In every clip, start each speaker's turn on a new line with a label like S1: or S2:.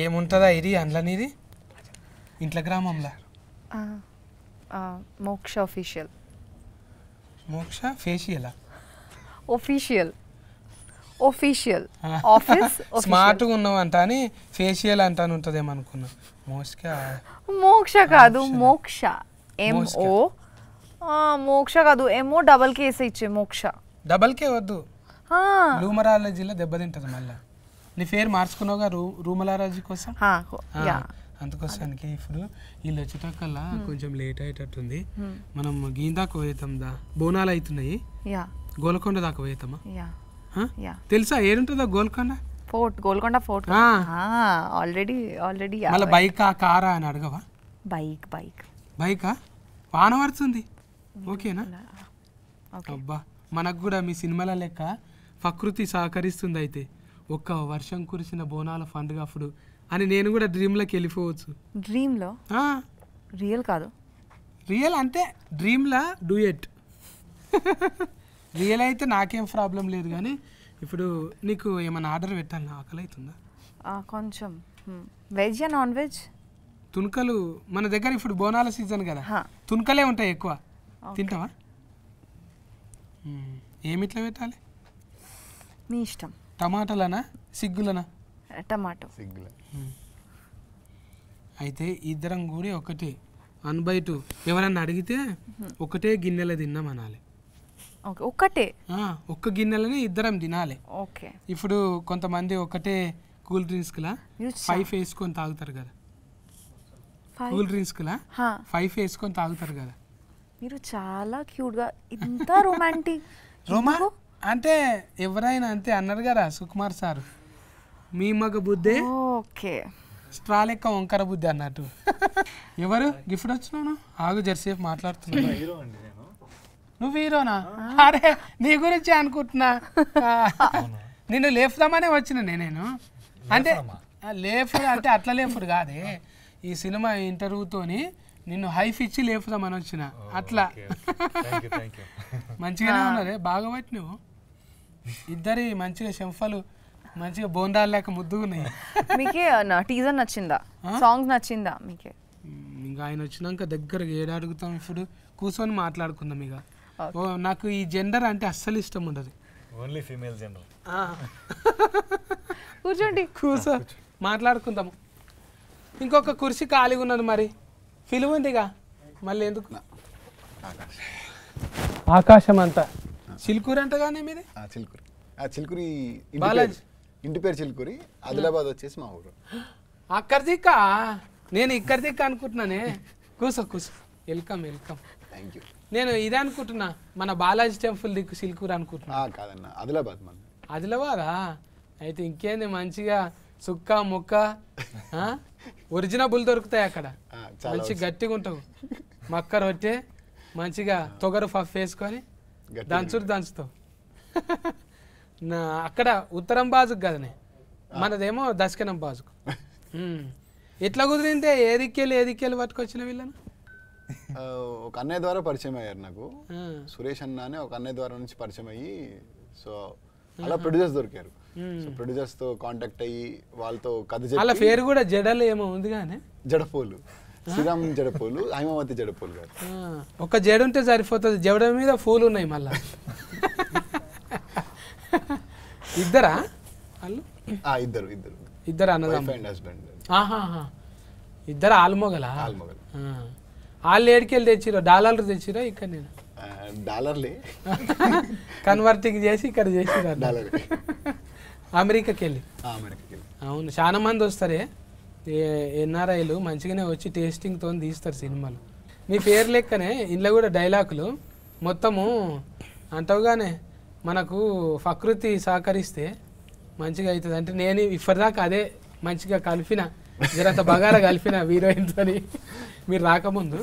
S1: ఏముంటుందా ఇది అందులోనిది ఇంట్లో గ్రామంలో
S2: మోక్ష ఆఫీషియల్
S1: మోక్ష ఫేషియలా
S2: ఆఫీషియల్ ఆఫీస్
S1: స్మార్ట్గా ఉన్నావంట అని ఫేషియల్ అంటాను ఉంటుందేమో అనుకున్నా
S2: మోక్ష కాదు మోక్ష ఎంఓ మోక్ష కాదు ఎంఓ డబల్ కేస్ ఇచ్చే మోక్ష
S1: డబల్ కే వద్దు రూమరాలజీలో దెబ్బతింటది మళ్ళీ నీ పేరు మార్చుకున్నావుగా రూమరాలజీ కోసం అందుకోసానికి ఇప్పుడు వీళ్ళు వచ్చేటకల్లా కొంచెం లేట్ అయ్యేటట్టుంది మనం గీందాకు పోయేతాం బోనాలు అవుతున్నాయి గోల్కొండ దాకా పోయేతామా తెలుసా ఏడుంటుందా
S2: గోల్కొండ ఫోర్ట్ ఆల్రెడీ
S1: మళ్ళీ బైకా కారా అని అడగవా బైకా వాన పడుతుంది ఓకేనా అబ్బా మనకు కూడా మీ సినిమాల లెక్క ప్రకృతి సహకరిస్తుంది అయితే ఒక్క వర్షం కురిసిన బోనాల పండుగ అప్పుడు అని నేను కూడా డ్రీమ్లోకి వెళ్ళిపోవచ్చు
S2: డ్రీమ్లో రియల్ కాదు
S1: రియల్ అంటే డ్రీమ్లా డూయెట్ రియల్ అయితే నాకేం ప్రాబ్లం లేదు కానీ ఇప్పుడు నీకు ఏమైనా ఆర్డర్ పెట్టాలి ఆకలి అవుతుందా
S2: కొంచెం వెజ్ నాన్ వెజ్
S1: తుణుకలు మన దగ్గర ఇప్పుడు బోనాల సీజన్ కదా తుణుకలే ఉంటాయి ఎక్కువ తింటావా ఏమిట్లా పెట్టాలి
S2: మీ ఇష్టం
S1: టమాటాలనా సిగ్గులనా
S2: టమాటో
S1: అయితే ఇద్దరం కూడా ఒకటే 1/2 ఎవరన్నా అడిగితే ఒకటే గిన్నెలో తిన్నాం అనాలి
S2: ఒక్కటే
S1: ఒక్క గిన్నెలని ఇద్దరం తినాలి
S2: ఓకే
S1: ఇప్పుడు కొంతమంది ఒకటే కూల్ డ్రింక్స్లా 5 వేసుకొని తాగుతారు కదా కూల్ డ్రింక్స్లా 5 వేసుకొని తాగుతారు కదా
S2: మీరు చాలా క్యూట్గా ఇంత రొమాంటిక్
S1: అంటే ఎవరైనా అంతే అన్నారు కదా సుకుమార్ సార్ మీ మగ బుద్ధే
S2: ఓకే
S1: స్ట్రా లెక్క వంకర బుద్ధి అన్నట్టు ఎవరు గిఫ్ట్ వచ్చినావు ఆగు జర్సేపు మాట్లాడుతున్నా నువ్వు హీరోనా అరే నీ గురించి అనుకుంటున్నా నిన్ను లేపుదామనే వచ్చిన నేను అంటే లేపుడు అంటే అట్లా లేపుడు కాదే ఈ సినిమా ఇంటర్వ్యూతోని నిన్ను హైఫ్ ఇచ్చి లేపుదామని వచ్చిన అట్లా మంచిగానే ఉన్నదే బాగా బట్టి నువ్వు ఇద్దరి మంచిగా చెంఫలు మంచిగా బోండాలు లేక ముద్దుగున్నాయి
S2: మీకే టీజర్ నచ్చిందా సాంగ్ నచ్చిందా మీకే
S1: ఇంకా ఆయన వచ్చినాక దగ్గరగా ఏడు అడుగుతాం ఇప్పుడు కూర్చొని మాట్లాడుకుందాం ఇక నాకు ఈ జెండర్ అంటే అస్సలు ఇష్టం ఉండదు
S3: ఓన్లీ ఫీమేల్ జెండర్
S2: కూర్చోండి
S1: కూర్చో మాట్లాడుకుందాము ఇంకొక కుర్చీ ఖాళీగా ఉన్నది మరి పిలువండిగా మళ్ళీ ఎందుకు ఆకాశం అంతా చిలుకూరు అంట కానీ మీది
S4: చిలుకూరి
S1: బాలాజీ
S4: ఇంటి పేరు చిలుకూరి ఆదిలాబాద్ వచ్చేసి మా ఊరు
S1: అక్కడి దిక్క నేను ఇక్కడి దిక్క అనుకుంటున్నానే కూర్చో వెల్కమ్
S4: థ్యాంక్ యూ
S1: నేను ఇదే అనుకుంటున్నా మన బాలాజీ టెంపుల్ దిక్కు సిల్కూరు అనుకుంటున్నా
S4: కాదన్న ఆదిలాబాద్ మన
S1: ఆదిలాబాదా అయితే ఇంకేంది మంచిగా సుక్క ముక్క ఒరిజినబుల్ దొరుకుతాయి అక్కడ మంచి గట్టిగా ఉంటావు మక్క రొట్టె మంచిగా తొగరు పఫ్ వేసుకొని దంచుతావు అక్కడ ఉత్తరం బాజుకు కదనే మనదేమో దక్షిణం బాజుకు ఎట్లా కుదిరిందే ఏదిక్కెళ్ళి పట్టుకొచ్చిన వీళ్ళను
S4: ఒక అన్నయ్య ద్వారా పరిచయం అయ్యారు నాకు సురేష్ అన్న అని ఒక అన్నయ్య ద్వారా నుంచి పరిచయం అయ్యి సో అలా ప్రొడ్యూసర్స్ దొరికారు సో ప్రొడ్యూసర్స్ తో కాంటాక్ట్ అయ్యి వాళ్ళతో కథ చెప్పి
S1: వాళ్ళ పేరు కూడా జడలు ఏమో ఉంది కానీ
S4: జడపోలు శ్రీరామ్ జడపోలు హైమావతి జడపోలు గారు
S1: ఒక జడ ఉంటే సరిపోతుంది జడ మీద పూలు ఉన్నాయి మళ్ళా ఇద్దరా వాళ్ళు
S4: ఇద్దరు
S1: అన్నదమ్ములు
S4: హస్బెండ్
S1: ఇద్దరు ఆల్మొగల వాళ్ళు ఏడికెళ్ళి తెచ్చిరో డాలర్లు తెచ్చిరో ఇక్కడ నేను
S4: డాలర్లే
S1: కన్వర్టింగ్ చేసి ఇక్కడ చేసిరా అమెరికాకి వెళ్ళి అవును చాలా మంది వస్తారే ఎన్ఆర్ఐలు మంచిగానే వచ్చి టేస్టింగ్తో తీస్తారు సినిమాలు మీ పేరు లెక్కనే ఇంట్లో కూడా డైలాగులు మొత్తము అంటావుగానే మనకు ప్రకృతి సహకరిస్తే మంచిగా అవుతుంది అంటే నేను ఇప్పటిదాకా అదే మంచిగా కలిపిన జరంత బగారా కలిపిన హీరోయిన్తో మీరు రాకముందు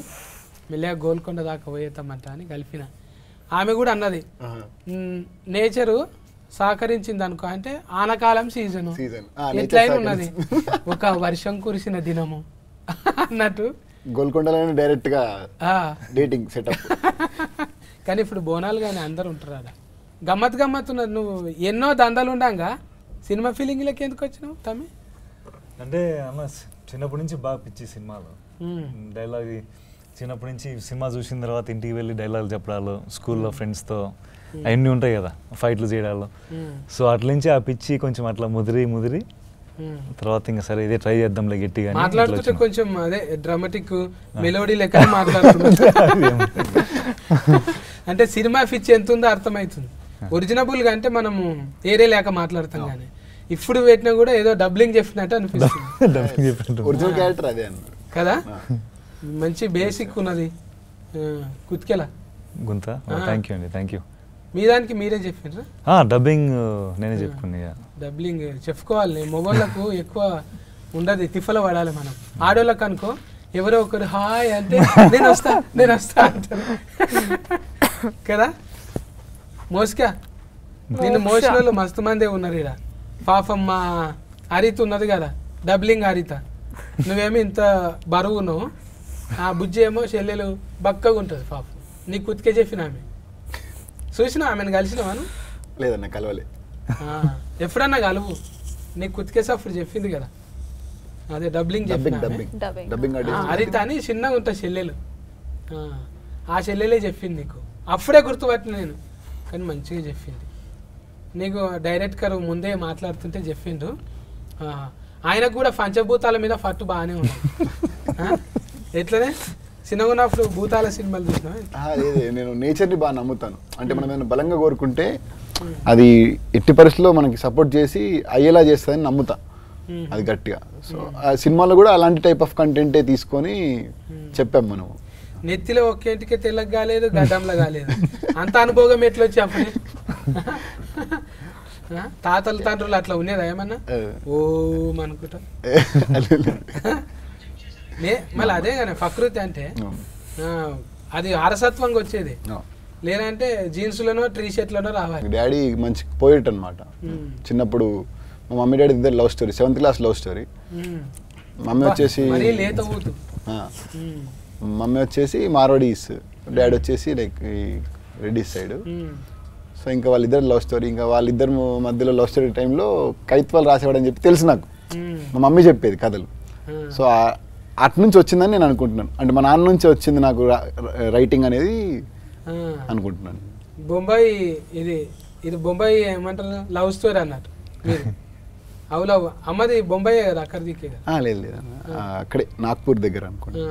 S1: మెల్లగా గోల్కొండ దాకా పోయేతామంట అని కలిపిన ఆమె కూడా అన్నది నేచరు సహకరించింది అనుకో అంటే ఆనకాలం సీజను ఎట్లయినా ఉన్నది ఒక వర్షం కురిసిన దినము అన్నట్టు
S4: గోల్కొండలోనే డైరెక్ట్ గా డేటింగ్ సెటప్
S1: కానీ ఇప్పుడు బోనాలు కానీ అందరు ఉంటారు అలా గమ్మత్ ఉన్నది నువ్వు ఎన్నో దందాలు ఉండంగా సినిమా ఫీలింగ్లకి ఎందుకు వచ్చినావు తమ్మి
S3: అంటే అన్న చిన్నప్పటి నుంచి బాగా పిచ్చి సినిమాలు డైలాగ్. చిన్నప్పటి నుంచి సినిమా చూసిన తర్వాత ఇంటికి వెళ్ళి డైలాగ్ చెప్పడాలు, స్కూల్లో ఫ్రెండ్స్తో అవన్నీ ఉంటాయి కదా, ఫైట్లు చేయడాలు. సో అట్ల నుంచి ఆ పిచ్చి కొంచెం అట్లా ముదిరి తర్వాత ఇంకా సరే ఇదే ట్రై చేద్దాంలే గట్టిగా
S1: మాట్లాడుతుంటే కొంచెం అదే డ్రామాటిక్ మెలోడీ లెక్క మాట్లాడుతున్నాం. అంటే సినిమా పిచ్చి ఎంత ఉందో అర్థమవుతుంది. ఒరిజినబుల్ గా అంటే మనము ఏరే లేక మాట్లాడతాం కానీ ఇప్పుడు పెట్టినా కూడా ఏదో డబ్లింగ్ చెప్పినట్టు అనిపిస్తుంది.
S4: ఒరిజినల్ క్యారెక్టర్ అదే
S1: కదా. మంచి బేసిక్ ఉన్నది. కుత్కెలా
S3: గుంత. థ్యాంక్ యూ అండి, థ్యాంక్ యూ.
S1: మీ దానికి మీరే చెప్పినరా?
S3: డబ్బింగ్ నేనే చెప్పుకున్నా.
S1: డబ్బింగ్ చెప్పుకోవాలి. మొబైల్లకు ఎక్కువ ఉండదు, తిఫల పడాలి. మనం ఆడోళ్ళకి అనుకో ఎవరో ఒకరు హాయ్ అంటే నేను వస్తా అంటారు కదా. మోస్కా నిన్ను మోసిన వాళ్ళు మస్తు మందే ఉన్నారు ఇక్కడ. పాపం మా హరిత ఉన్నది కదా, డబ్లింగ్ హరిత. నువ్వేమో ఇంత బరువు ఉన్నావు, ఆ బుజ్జి ఏమో చెల్లెలు బక్కగా ఉంటుంది పాపం. నీకు కుతికే చెప్పిన ఆమె చూసినా, ఆమెను కలిసినావాను?
S4: లేదన్న కలవలే.
S1: ఎప్పుడన్నా కలువు. నీకు కుతికేసి అప్పుడు చెప్పింది కదా, అదే డబ్లింగ్ చెప్పిన హరిత అని చిన్నగా ఉంటుంది చెల్లెలు. ఆ చెల్లెలే చెప్పింది నీకు. అప్పుడే గుర్తుపట్టిన నేను, కానీ మంచిగా చెప్పింది నీకు. డైరెక్టర్ ముందే మాట్లాడుతుంటే చెప్పిండు. ఆయనకు కూడా పంచభూతాల మీద ఫట్టు బాగానే ఉంది. ఎట్లనే చిన్నగా ఉన్నప్పుడు భూతాల సినిమాలు చూసినా?
S4: లేదు, నేను నేచర్ని బాగా నమ్ముతాను. అంటే మనం ఏమైనా బలంగా కోరుకుంటే అది ఎట్టి పరిస్థితుల్లో మనకి సపోర్ట్ చేసి అయ్యేలా చేస్తుందని నమ్ముతా, అది గట్టిగా. సో ఆ సినిమాలో కూడా అలాంటి టైప్ ఆఫ్ కంటెంటే తీసుకొని చెప్పాం మనం.
S1: నెత్తిలో ఒక్కేంటికే తెల్లగా కాలేదు, గడ్డంలో కాలేదు. అంత అనుభవం ఎట్లా వచ్చి అప్పుడే? తాతల తండ్రులు అట్లా ఉండేదా ఏమన్నా? ఓ అనుకుంటా. మళ్ళీ అదే కానీ ప్రకృతి అంటే అది వారసత్వంగా వచ్చేది, లేదంటే జీన్స్లోనో టీ షర్ట్లోనో రావాలి.
S4: డాడీ మంచి పోయిట్ అనమాట. చిన్నప్పుడు మా మమ్మీ డాడీ ఇద్దరు love story, 7th class love story. Mummy వచ్చేసి మార్వాడీస్, డాడీ వచ్చేసి లైక్ రెడ్డిస్ సైడ్. సో ఇంకా వాళ్ళిద్దరు లవ్ స్టోరీ. ఇంకా వాళ్ళిద్దరు మధ్యలో లవ్ స్టోరీ టైంలో కైత్వాలు రాసేవాడని చెప్పి తెలుసు నాకు, మా మమ్మీ చెప్పేది కథలు. సో అటు నుంచి వచ్చిందని నేను అనుకుంటున్నాను. అంటే మా నాన్న నుంచి వచ్చింది నాకు రైటింగ్ అనేది అనుకుంటున్నాను.
S1: బొంబాయి ఇది బొంబాయి ఏమంటారు, లవ్ స్టోరీ అన్నట్టు మీరు. అవు లవ్ అమ్మది బొంబాయి కదా, అక్కడ దిక్కే?
S4: లేదు లేదు, అక్కడే నాగ్పూర్ దగ్గర అనుకుంటా.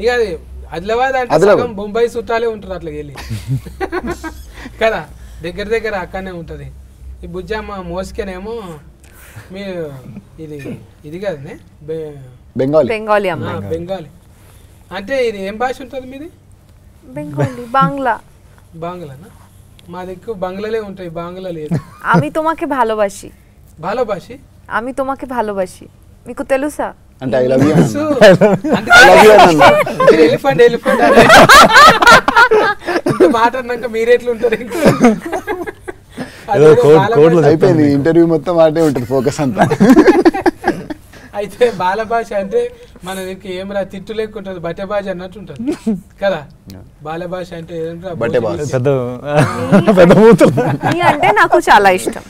S1: ఇక అది ఆదిలాబాద్ అంటే బొంబాయి చుట్టాలే ఉంటారు అట్లా వెళ్ళి కదా, దగ్గర అక్కడనే ఉంటుంది. ఈ బుజ్జమ్మ మోసుకేనేమో మీరు ఇది కదనే
S4: బెంగాలీ.
S1: బెంగాలీ అంటే ఇది ఏం భాష ఉంటుంది మీది?
S2: బెంగాలీ,
S1: బాంగ్లానా? మా దిక్కు బంగ్లాలే ఉంటాయి, బాంగ్లా లేదు.
S2: আমি তোমাকে ভালোবাসি,
S1: আমি
S2: তোমাকে ভালোবাসি, మీకు తెలుసా?
S4: అంటే ఐ లవ్ యూ.
S1: ఎలిఫెంట్ మాట్లాడినాక మీరెట్లుంటారు?
S4: అయిపోయింది ఇంటర్వ్యూ మొత్తం ఆటే ఉంటుంది, ఫోకస్ అంతా.
S1: అయితే బాల భాష అంటే మన దగ్గర ఏమరా తిట్టు లేకుంటుంది, బట్టే భాష అన్నట్టు ఉంటుంది కదా. బాల భాష అంటే
S2: అంటే నాకు చాలా ఇష్టం.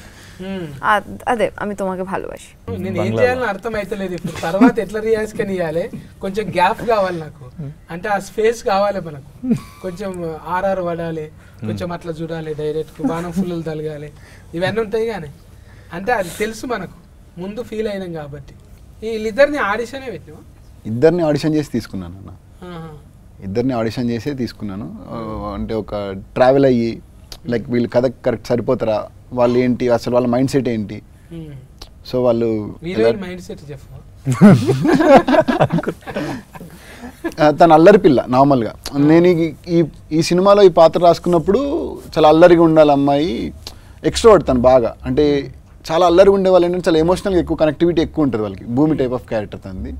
S2: అదే আমি তোমাকে ভালোবাসি.
S1: నేను ఏం చేయాలని అర్థం అవుతలేదు ఇప్పుడు. తర్వాత ఎట్లా రియాక్షన్ ఇవ్వాలి, కొంచెం గ్యాప్ కావాలి నాకు. అంటే ఆ స్పేస్ కావాలి మనకు, కొంచెం ఆర్ఆర్ పడాలి, కొంచెం అట్లా చూడాలి, డైరెక్ట్ బాణం ఫుల్లు తలగాలి, ఇవన్నీ ఉంటాయి. కానీ అంటే అది తెలుసు మనకు, ముందు ఫీల్ అయినాం కాబట్టి. వీళ్ళిద్దరిని ఆడిషనే పెట్టినా?
S4: ఇద్దరిని ఆడిషన్ చేసి తీసుకున్నాను అన్న, ఇద్దరిని ఆడిషన్ చేసే తీసుకున్నాను. అంటే ఒక ట్రావెల్ అయ్యి లైక్ వీళ్ళు కథ కరెక్ట్ సరిపోతారా, వాళ్ళు ఏంటి, అసలు వాళ్ళ మైండ్ సెట్ ఏంటి. సో వాళ్ళు
S1: మైండ్ సెట్ చెప్పు.
S4: తను అల్లరి పిల్ల నార్మల్గా. నేను ఈ సినిమాలో ఈ పాత్ర రాసుకున్నప్పుడు చాలా అల్లరిగా ఉండాలి అమ్మాయి, ఎక్స్ట్రోవర్ట్ తను బాగా. అంటే చాలా అల్లరిగా ఉండే వాళ్ళు ఏంటంటే చాలా ఎమోషనల్గా ఎక్కువ కనెక్టివిటీ ఎక్కువ ఉంటుంది వాళ్ళకి. భూమి టైప్ ఆఫ్ క్యారెక్టర్ తనది.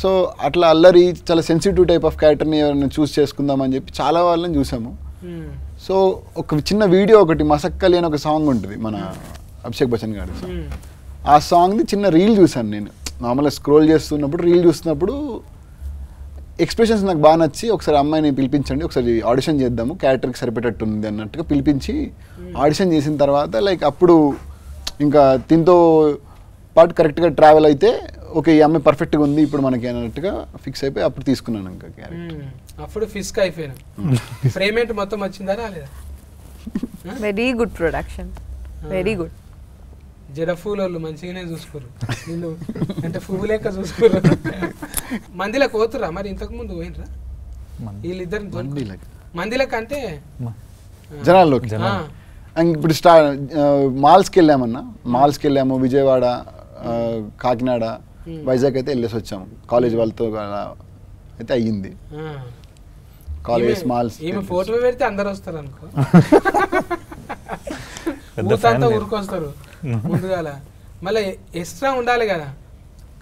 S4: సో అట్లా అల్లరి చాలా సెన్సిటివ్ టైప్ ఆఫ్ క్యారెక్టర్ని ఎవరైనా చూస్ చేసుకుందామని చెప్పి చాలా వాళ్ళని చూసాము. సో ఒక చిన్న వీడియో ఒకటి మసక్కలి అని ఒక సాంగ్ ఉంటుంది మన అభిషేక్ బచ్చన్ గారి. ఆ సాంగ్ది చిన్న రీల్ చూసాను నేను. నార్మల్గా స్క్రోల్ చేస్తున్నప్పుడు రీల్ చూస్తున్నప్పుడు ఎక్స్ప్రెషన్స్ నాకు బాగా నచ్చి, ఒకసారి అమ్మాయిని పిలిపించండి, ఒకసారి ఆడిషన్ చేద్దాము, క్యారెక్టర్కి సరిపెట్టట్టు ఉంది అన్నట్టుగా పిలిపించి ఆడిషన్ చేసిన తర్వాత లైక్ అప్పుడు ఇంకా దీంతో పాటు కరెక్ట్గా ట్రావెల్ అయితే ఓకే ఈ అమ్మాయి పర్ఫెక్ట్గా ఉంది ఇప్పుడు మనకి అన్నట్టుగా ఫిక్స్ అయిపోయి అప్పుడు తీసుకున్నాను ఇంకా క్యారెక్టర్.
S1: అప్పుడు ఫిస్క్ అయిపోయాను. ఫ్రేమేంట్ మొత్తం వచ్చిందా రాలేదా?
S2: Very good production, very good.
S1: జడ పూలు మంచిగానే చూసుకోరు నిన్ను, అంటే పువ్వు లెక్క చూసుకోరు. మందిలో పోతురా మరి? ఇంతకు ముందు పోయినరా వీళ్ళిద్దరు మందిలకు? అంటే
S4: జనాల్లోకి ఇప్పుడు మాల్స్కి వెళ్ళామన్నా, మాల్స్కి వెళ్ళాము, విజయవాడ, కాకినాడ, వైజాగ్ అయితే వెళ్ళేసి వచ్చాము కాలేజ్ వాళ్ళతో అయితే అయ్యింది. కాలేజ్ మాల్స్
S1: ఈమె ఫోటో పెడితే అందరు వస్తారు అనుకో, ఊతంతా ఊరుకొస్తారు ముందుగాల. మళ్ళీ ఎక్స్ట్రా ఉండాలి కదా,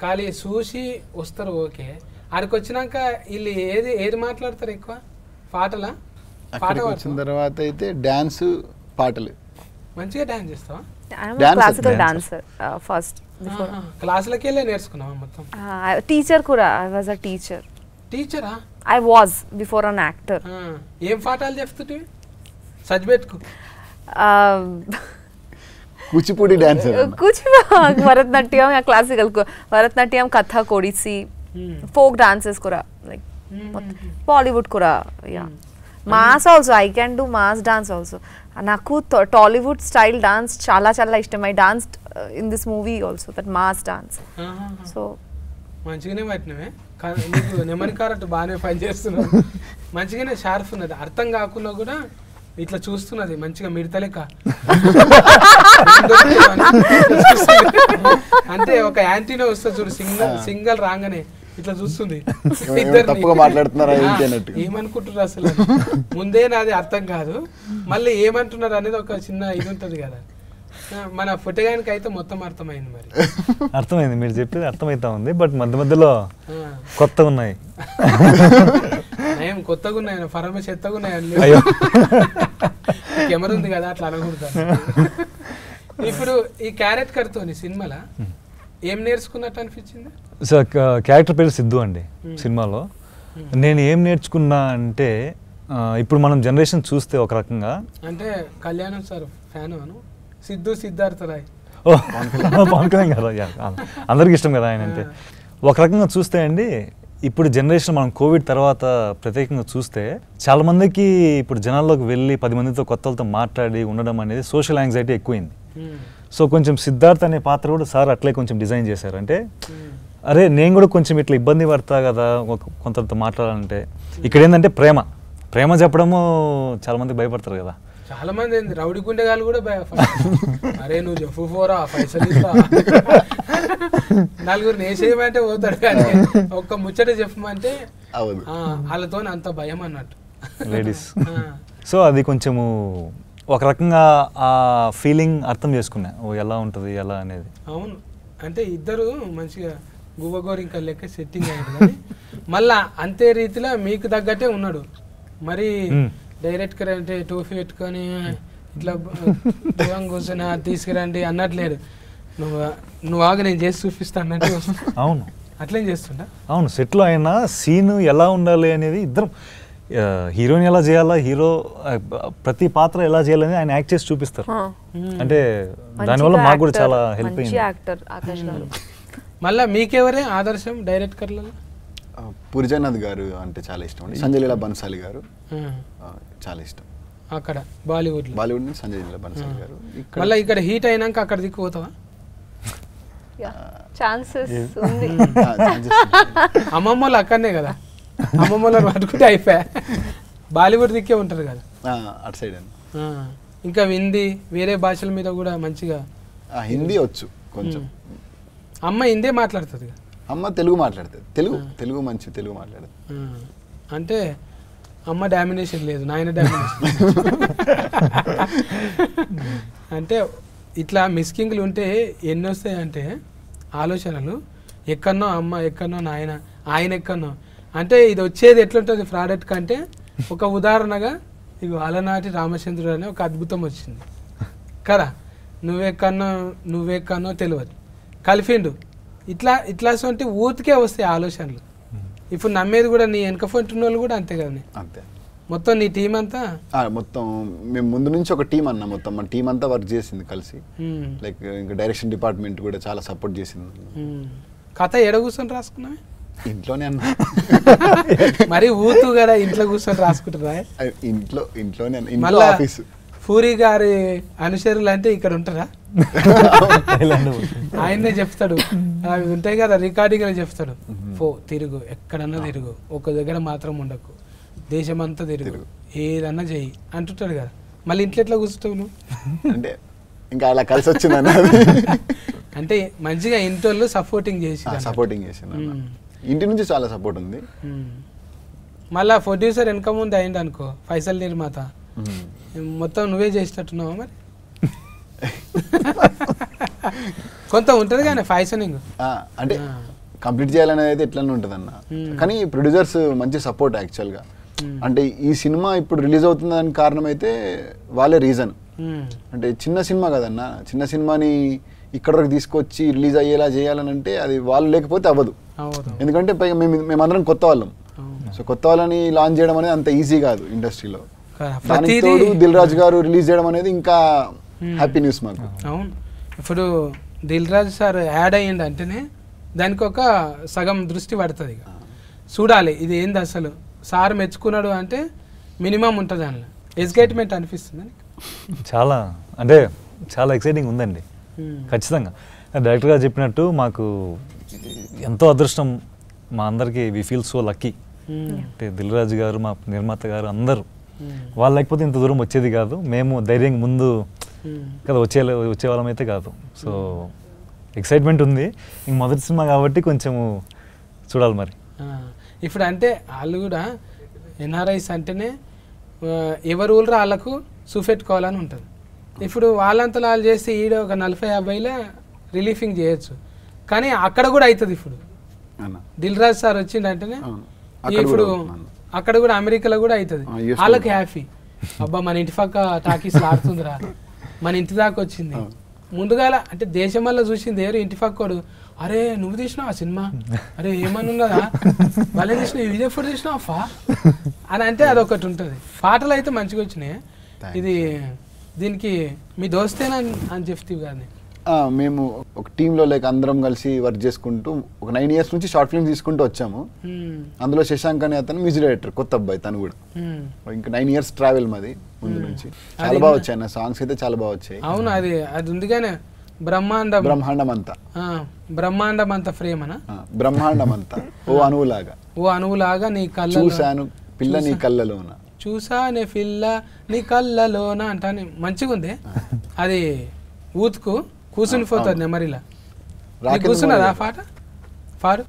S1: ఖాళీ చూసి వస్తారు ఓకే. ఆడికి వచ్చినాక వీళ్ళు ఏది మాట్లాడతారు ఎక్కువ? పాటలా? పాట
S4: వచ్చిన తర్వాత అయితే డాన్స్, పాటలు.
S1: మంచిగా డాన్స్ చేస్తావా?
S2: Classical dancer first.
S1: క్లాసులకి వెళ్ళే నేర్చుకున్నావా మొత్తం?
S2: టీచర్ కూడా, ఐ వాజ్ అ టీచర్.
S1: టీచరా?
S2: I was before an actor.
S1: ఏం పాఠాలు చెప్తుంటే సజ్బెట్టుకు?
S4: Kuchipudi dancer,
S2: Bharatanatyam, classical Bharatanatyam, Kathak, Odissi, folk dances కూడా, లైక్ బాలీవుడ్ కూడా. Yeah, mass also, I can do mass dance also. నాకు టాలీవుడ్ స్టైల్ డాన్స్ చాలా చాలా ఇష్టం. I danced in this movie also, that mass dance. So
S1: మంచిగానే పట్టినవే, నీకు నెమరి కారట్టు బాగానే పని చేస్తున్నావు. మంచిగానే షార్ప్ ఉన్నది, అర్థం కాకుండా కూడా ఇట్లా చూస్తున్నది మంచిగా మిడతలేక. అంటే ఒక యాంటీనా వస్తుంది చూడు, సింగల్ రాగానే ఇట్లా చూస్తుంది. ఏమనుకుంటున్నారు అసలు? ముందే నాది అర్థం కాదు, మళ్ళీ ఏమంటున్నారు అనేది ఒక చిన్న ఇది ఉంటది కదా. మన పుట్టగానికి అయితే మొత్తం అర్థమైంది. మరి
S3: అర్థమైంది, మీరు చెప్పేది అర్థమైతా ఉంది. బట్ మధ్య మధ్యలో కొత్తగా ఉన్నాయి.
S1: ఏం కొత్తగా ఉన్నాయి? ఫరమ చెత్తగా ఉన్నాయి. కెమెరా ఉంది కదా, అట్లా అనకూడదు. ఇప్పుడు ఈ క్యారెక్టర్ తోని సినిమాలో ఏం నేర్చుకున్నట్టు అనిపించింది?
S3: సో క్యారెక్టర్ పేరు సిద్ధు అండి సినిమాలో. నేను ఏం నేర్చుకున్నా అంటే, ఇప్పుడు మనం జనరేషన్ చూస్తే ఒక రకంగా,
S1: అంటే కళ్యాణం సార్ ఫ్యాను అను, సిద్ధు సిద్ధార్థ రాయ్.
S3: పవన్ కళ్యాణ్ గారు అందరికి ఇష్టం కదా ఆయన అంటే. ఒక రకంగా చూస్తే అండి, ఇప్పుడు జనరేషన్ మనం కోవిడ్ తర్వాత ప్రత్యేకంగా చూస్తే చాలా మందికి ఇప్పుడు జనాల్లోకి వెళ్ళి 10 మందితో కొత్త వాళ్ళతో మాట్లాడి ఉండడం అనేది సోషల్ యాంగ్జైటీ ఎక్కువైంది. సో కొంచెం సిద్ధార్థ్ అనే పాత్ర కూడా సార్ అట్లే కొంచెం డిజైన్ చేశారు. అంటే అరే నేను కూడా కొంచెం ఇట్లా ఇబ్బంది పడతా కదా కొంతతో మాట్లాడాలంటే. ఇక్కడ ఏంటంటే ప్రేమ చెప్పడము చాలా మంది భయపడతారు కదా.
S1: చాలా మంది రౌడీ గుండెగాళ్ళు కూడా అరే నువ్వు చెప్పు పోరా పైసలు ఇస్తా, నలుగురు నేసేయమంటే పోతాడు, కానీ ఒక్క ముచ్చట చెప్పమంటే వాళ్ళతో అంత భయం అన్నట్టు
S3: లేడీస్. సో అది కొంచెము ఒక రకంగా ఆ ఫీలింగ్ అర్థం చేసుకున్నా, ఓ ఎలా ఉంటుంది ఎలా అనేది.
S1: అవును, అంటే ఇద్దరు మంచిగా గువ్వగోరింక లెక్క సెట్టింగ్ అయ్యారు, కానీ మళ్ళా అంతే రీతిలో మీకు తగ్గట్టే ఉన్నాడు. మరి డైరెక్ట్గా అంటే టోఫీ పెట్టుకొని ఇట్లా కూర్చొని తీసుకురండి అన్నట్లేదు. నువ్వు ఆగా నేను చేసి చూపిస్తా అన్నట్టు.
S3: అవును,
S1: అట్లేం చేస్తుంటా.
S3: అవును, సెట్లో అయినా సీను ఎలా ఉండాలి అనేది ఇద్దరం, హీరోని ఎలా చేయాలా, హీరో ప్రతి పాత్ర ఎలా చేయాలని ఆయన యాక్ట్ చేసి చూపిస్తారు. అంటే దానివల్ల మాకు కూడా చాలా హెల్ప్ అయింది.
S1: మళ్ళీ మీకెవరే ఆదర్శం డైరెక్టర్లలో?
S4: పూరిజనాథ్ గారు అంటే చాలా ఇష్టం అండి. సంజయ్ లీలా బన్సాలి గారు చాలా ఇష్టం.
S1: అక్కడ బాలీవుడ్
S4: నుంచి సంజయ్ లీలా బన్సాలి గారు.
S1: మళ్ళీ ఇక్కడ హీట్ అయినాక అక్కడ దిక్కుపోతావా? అమ్మమ్మలు అక్కడనే కదా, అమ్మమ్మలను పట్టుకుంటే అయిపోయా. బాలీవుడ్ దిక్కే ఉంటారు కదా
S4: అటు సైడ్ అండి.
S1: ఇంకా హిందీ వేరే భాషల మీద కూడా మంచిగా.
S4: హిందీ వచ్చు కొంచెం.
S1: అమ్మ హిందీ మాట్లాడుతుంది,
S4: అమ్మ తెలుగు మాట్లాడుతుంది. తెలుగు మంచి తెలుగు మాట్లాడుతుంది.
S1: అంటే అమ్మ డామినేషన్ లేదు, నాయన డామినేషన్. అంటే ఇట్లా మిస్కింగ్లు ఉంటే ఎన్ని వస్తాయంటే ఆలోచనలు, ఎక్కడనో అమ్మ ఎక్కడనో నాయన, ఆయన ఎక్కడనో. అంటే ఇది వచ్చేది ఎట్లుంటుంది ప్రోడక్ట్ కంటే, ఒక ఉదాహరణగా ఇగో అలనాటి రామచంద్రుడు అనే ఒక అద్భుతం వచ్చింది కదా, నువ్వెక్కడనో తెలియదు కలిపిండు. ఇట్లాంటి ఊతికే వస్తాయి ఆలోచనలు. ఇప్పుడు నమ్మేది కూడా నీ వెనక ఫోన్ వాళ్ళు కూడా అంతే కదా.
S4: అంతే
S1: మొత్తం నీ టీం అంతా
S4: మొత్తం మేము ముందు నుంచి ఒక టీం అన్న, మొత్తం మన టీం అంతా వర్క్ చేసింది కలిసి. లైక్ ఇంకా డైరెక్షన్ డిపార్ట్మెంట్ కూడా చాలా సపోర్ట్ చేసింది.
S1: కథ ఎడ కూర్చొని రాసుకున్నావే?
S4: ఇంట్లోనే అన్న.
S1: మరి ఊతు కదా ఇంట్లో కూర్చొని రాసుకుంటారా?
S4: ఇంట్లోనే
S1: మళ్ళా పూరి గారి అనుచరులు అంటే ఇక్కడ ఉంటారా? ఆయనే చెప్తాడు, అవి ఉంటాయి కదా రికార్డింగ్ అని చెప్తాడు, తిరుగు ఎక్కడన్నా తిరుగు, ఒక దగ్గర మాత్రం ఉండకు, దేశమంతా తిరుగు, ఏదన్నా చెయ్యి అంటుంటాడు కదా. మళ్ళీ ఇంట్లో ఎట్లా కూర్చుంటావు నువ్వు?
S4: అంటే ఇంకా అలా కలిసి వచ్చిందన్న.
S1: అంటే మంచిగా ఇంట్లో సపోర్టింగ్ చేసి
S4: ఇంటి నుంచి చాలా సపోర్ట్ ఉంది.
S1: మళ్ళా ప్రొడ్యూసర్ వెనక ముందు అయింది అనుకో, ఫైసల్ నిర్మాత, మొత్తం నువ్వే చేసేటట్టున్నావా మరి? కొంత ఉంటుంది కానీ ఫైసనింగ్
S4: అంటే కంప్లీట్ చేయాలనేది అయితే ఎట్లనే ఉంటుంది అన్న. కానీ ప్రొడ్యూసర్స్ మంచి సపోర్ట్ యాక్చువల్గా. అంటే ఈ సినిమా ఇప్పుడు రిలీజ్ అవుతుంది దానికి కారణం అయితే వాళ్ళే రీజన్. అంటే చిన్న సినిమా కదన్న, చిన్న సినిమాని ఇక్కడ వరకు తీసుకొచ్చి రిలీజ్ అయ్యేలా చేయాలని అంటే అది వాళ్ళు లేకపోతే అవ్వదు. ఎందుకంటే పైగా మేమందరం కొత్త వాళ్ళం. సో కొత్త వాళ్ళని లాంచ్ చేయడం అనేది అంత ఈజీ కాదు ఇండస్ట్రీలో. దానికి తోడు దిల్ రాజు గారు రిలీజ్ చేయడం అనేది ఇంకా హ్యాపీ న్యూస్ మాకు.
S1: అవును, ఇప్పుడు దిల్ రాజు సార్ యాడ్ అయ్యింది అంటేనే దానికి ఒక సగం దృష్టి పడుతుంది. ఇక చూడాలి ఇది ఏంది అసలు, సార్ మెచ్చుకున్నాడు అంటే మినిమం ఉంటుంది దానిలో. ఎగ్జైట్మెంట్ అనిపిస్తుంది
S3: చాలా, అంటే చాలా ఎక్సైటింగ్ ఉందండి ఖచ్చితంగా. డైరెక్టర్ గారు చెప్పినట్టు మాకు ఎంతో అదృష్టం, మా అందరికీ వి ఫీల్ సో లక్కీ. అంటే దిల్ రాజు గారు, మా నిర్మాత గారు అందరూ, వాళ్ళు లేకపోతే ఇంత దూరం వచ్చేది కాదు. మేము ధైర్యంగా ముందు కదా వచ్చేవాళ్ళం అయితే కాదు. సో ఎక్సైట్మెంట్ ఉంది. ఇంక మొదటి సినిమా కాబట్టి కొంచెము చూడాలి మరి.
S1: ఇప్పుడు అంటే వాళ్ళు కూడా ఎన్ఆర్ఐస్ అంటేనే ఎవరు ఊళ్ళో వాళ్ళకు చూపెట్టుకోవాలని ఉంటుంది. ఇప్పుడు వాళ్ళంతా వాళ్ళు చేస్తే ఈడ ఒక 40-50 రిలీఫింగ్ చేయొచ్చు, కానీ అక్కడ కూడా అవుతుంది. ఇప్పుడు దిల్ రాజు సార్ వచ్చిందంటేనే ఇప్పుడు అక్కడ కూడా అమెరికాలో కూడా అవుతుంది. వాళ్ళకి హ్యాపీ, అబ్బా మన ఇంటి పక్క టాకీస్ ఆడుతుందిరా, మన ఇంటి దాకా వచ్చింది. ముందుగాల అంటే దేశం వల్ల చూసింది ఏరు, ఇంటి పక్కోడు అరే నువ్వు తీసినావు ఆ సినిమా, అరే ఏమని ఉన్నదా వాళ్ళే తీసినావు, ఇది ఎప్పుడు తీసినావు అఫా అని అంటే అదొకటి ఉంటుంది. పాటలు అయితే మంచిగా వచ్చినాయి. ఇది దీనికి మీ దోస్తేనా అని చెప్తావు కానీ
S4: మేము ఒక టీంలో లైక్ అందరం కలిసి వర్క్ చేసుకుంటూ ఒక 9 years నుంచి షార్ట్ ఫిల్మ్స్ తీసుకుంటూ వచ్చాము. అందులో శశాంక్ అనే అతను మ్యూజిక్ డైరెక్టర్, కొత్త అబ్బాయి తను కూడా. ఇంకా 9 years ట్రావెల్ మాది ముందు నుంచి. చాలా బాగా వచ్చాయి నా సాంగ్స్ అయితే, చాలా బాగా వచ్చాయి.
S1: అవును, అది ఉంది కానీ బ్రహ్మాండం అంతా ఫ్రేమ్ అనా,
S4: బ్రహ్మాండం అంతా ఓ అణువులాగా నీ కళ్ళ చూశాను పిల్ల నీ కళ్ళలోన,
S1: చూసానే పిల్ల నీ కళ్ళలోన అంటానే మంచిగా ఉంది. అది ఊతుకు కూర్చుని పోతుంది నెమరిలా. కూర్చున్నదా పాట పాడు.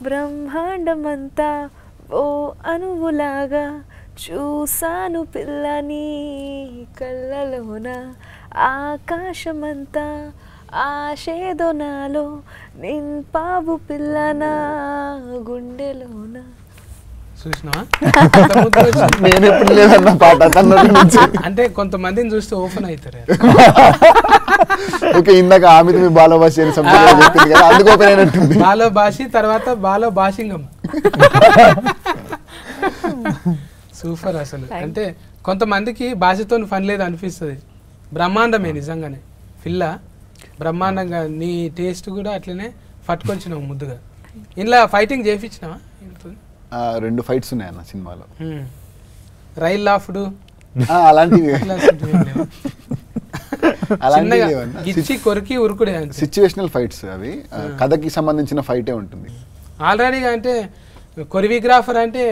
S2: బ్రహ్మాండమంతా ఓ అణువులాగా చూసాను పిల్లని కళ్ళలోన, ఆకాశమంతా ఆశేదో నాలో నింపావు పిల్లనా గుండెలోన.
S1: అంటే కొంతమందిని చూస్తే ఓపెన్ అవుతారు.
S4: ఇందాక ఆమె బాలభాషి
S1: బాలభాషి తర్వాత బాలభాషింగం. సూపర్ అసలు. అంటే కొంతమందికి భాషతో పని లేదు అనిపిస్తుంది. బ్రహ్మాండమే నిజంగానే పిల్ల, బ్రహ్మాండంగా. నీ టేస్ట్ కూడా అట్లనే పట్టుకొచ్చినావు ముద్దుగా. ఇలా ఫైటింగ్ చేయించినావా?
S4: 2 ఫైట్స్ ఉన్నాయన్న సినిమాలో.
S1: రైల్ లాఫ్డ్
S4: అలాంటివి
S1: కొరికి ఉరుకుడే
S4: సిచ్యువేషనల్ ఫైట్స్ అవి. కథకి సంబంధించిన ఫైటే ఉంటుంది
S1: ఆల్రెడీగా. అంటే కొరియోగ్రాఫర్ అంటే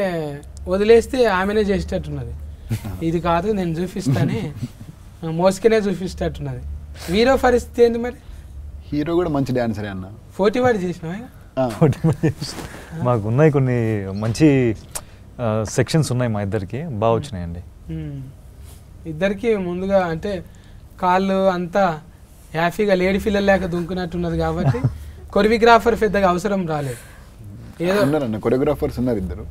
S1: వదిలేస్తే ఆమెనే చేసేటట్టున్నది. ఇది కాదు నేను చూపిస్తానే మోసుకునే చూపిస్తట్టున్నది. హీరో పరిస్థితి ఏంది మరి?
S4: హీరో కూడా మంచి డాన్సరే అన్న.
S1: 40 వాడి చేసినావా?
S3: మాకు ఉన్నాయి కొన్ని మంచి సెక్షన్స్ ఉన్నాయి మా ఇద్దరికి, బాగా వచ్చినాయండి.
S1: ఇద్దరికి ముందుగా అంటే కాళ్ళు అంతా హ్యాపీగా లేడీ పిల్లలు లేక దుంకున్నట్టున్నది కాబట్టి కొరియోగ్రాఫర్ పెద్దగా అవసరం రాలేదు.
S4: ఏదో ఉన్నారన్న కొరియోగ్రాఫర్స్ ఉన్నారు ఇద్దరు,